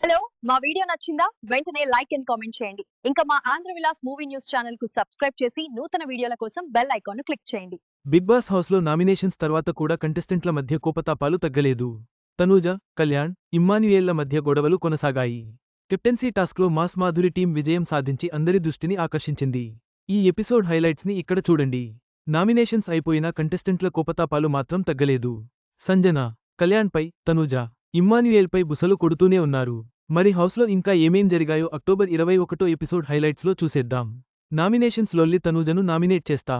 Hello మా video నచ్చిందా వెంటనే లైక్ అండ్ కామెంట్ చేయండి ఇంకా మా Andhra Vilas movie news channel కు సబ్స్క్రైబ్ చేసి నూతన వీడియోల కోసం బెల్ ఐకాన్ ను క్లిక్ చేయండి. బిగ్ బాస్ హౌస్లో నామినేషన్స్ తర్వాత కూడా కంటెస్టెంట్ల మధ్య కోపతాపాలు తగ్గలేదు. తనూజ, కళ్యాణ్, ఇమ్మాన్యుయేల్ల మధ్య గొడవలు కొనసాగాయి. కెప్టెన్సీ టాస్క్లో మాస్ మాధురి టీం విజయం సాధించి అందరి దృష్టిని ఆకర్షించింది. ఈ ఎపిసోడ్ హైలైట్స్ని ఇక్కడ చూడండి. నామినేషన్స్ అయిపోయినా కంటెస్టెంట్ల కోపతాపాలు మాత్రం తగ్గలేదు. సంజన, కళ్యాణ్పై, తనూజ, ఇమ్మాన్యుయేల్పై బుసలు కొడుతూనే ఉన్నారు. మరి హౌస్లో ఇంకా ఏమేం జరిగాయో అక్టోబర్ 21 ఎపిసోడ్ హైలైట్స్లో చూసేద్దాం. నామినేషన్స్ లొల్లి తనూజను నామినేట్ చేస్తా.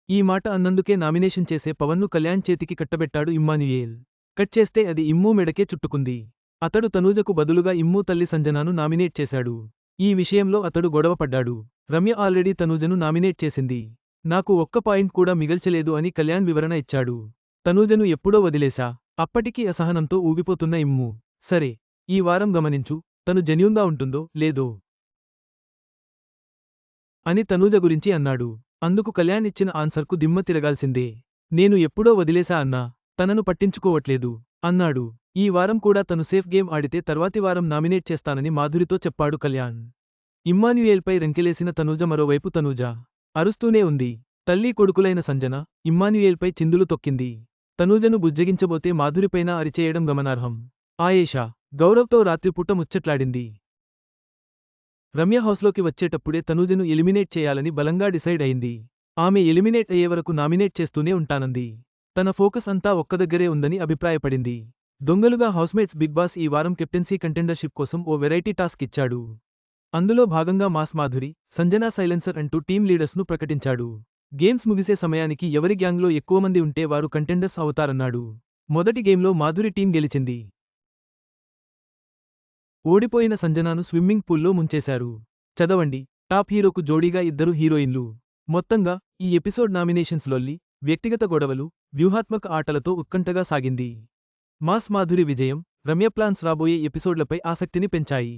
ఈ మాట అన్నందుకే నామినేషన్ చేసే పవన్ను కళ్యాణ్ చేతికి కట్టబెట్టాడు ఇమ్మాన్యుయేల్. కట్ చేస్తే అది ఇమ్మూ మెడకే చుట్టుకుంది. అతడు తనూజకు బదులుగా ఇమ్మూ తల్లి సంజనాను నామినేట్ చేశాడు. ఈ విషయంలో అతడు గొడవపడ్డాడు. రమ్య ఆల్రెడీ తనూజను నామినేట్ చేసింది. నాకు ఒక్క పాయింట్ కూడా మిగల్చలేదు అని కళ్యాణ్ వివరణ ఇచ్చాడు. తనూజను ఎప్పుడో వదిలేశా. అప్పటికీ అసహనంతో ఊగిపోతున్న ఇమ్ము, సరే, ఈ వారం గమనించు, తను జెన్యూన్గా ఉంటుందో లేదో అని తనూజ గురించి అన్నాడు. అందుకు కళ్యాణ్ ఇచ్చిన ఆన్సర్కు దిమ్మ తిరగాల్సిందే. నేను ఎప్పుడో వదిలేశా అన్నా, తనను పట్టించుకోవట్లేదు అన్నాడు. ఈ వారం కూడా తను సేఫ్ గేమ్ ఆడితే తర్వాతి వారం నామినేట్ చేస్తానని మాధురితో చెప్పాడు కళ్యాణ్. ఇమ్మాన్యుయేల్పై రెంకెలేసిన తనూజ మరోవైపు తనూజ అరుస్తూనే ఉంది. తల్లీ కొడుకులైన సంజన, ఇమ్మాన్యుయేల్పై చిందులు తొక్కింది. తనూజను బుజ్జగించబోతే మాధురిపైన అరిచేయడం గమనార్హం. ఆయేషా, గౌరవ్తో రాత్రిపూట ముచ్చట్లాడింది. రమ్య హౌస్లోకి వచ్చేటప్పుడే తనూజను ఎలిమినేట్ చేయాలని బలంగా డిసైడ్ అయింది. ఆమె ఎలిమినేట్ అయ్యేవరకు నామినేట్ చేస్తూనే ఉంటానంది. తన ఫోకస్ అంతా ఒక్కదగ్గరే ఉందని అభిప్రాయపడింది. దొంగలుగా హౌస్మేట్స్ బిగ్ బాస్ ఈ వారం కెప్టెన్సీ కంటెండర్షిప్ కోసం ఓ వెరైటీ టాస్క్ ఇచ్చాడు. అందులో భాగంగా మాస్ మాధురి, సంజనా సైలెన్సర్ అంటూ టీమ్ లీడర్స్ను ప్రకటించాడు. గేమ్స్ ముగిసే సమయానికి ఎవరి గ్యాంగ్లో ఎక్కువమంది ఉంటే వారు కంటెండర్స్ అవుతారన్నాడు. మొదటి గేమ్లో మాధురి టీం గెలిచింది. ఓడిపోయిన సంజనాను స్విమ్మింగ్ పూల్లో ముంచేశారు. చదవండి, టాప్ హీరోకు జోడీగా ఇద్దరు హీరోయిన్లు. మొత్తంగా ఈ ఎపిసోడ్ నామినేషన్స్ లొల్లి, వ్యక్తిగత గొడవలు, వ్యూహాత్మక ఆటలతో ఉత్కంఠగా సాగింది. మాస్ మాధురి విజయం, రమ్య ప్లాన్స్ రాబోయే ఎపిసోడ్లపై ఆసక్తిని పెంచాయి.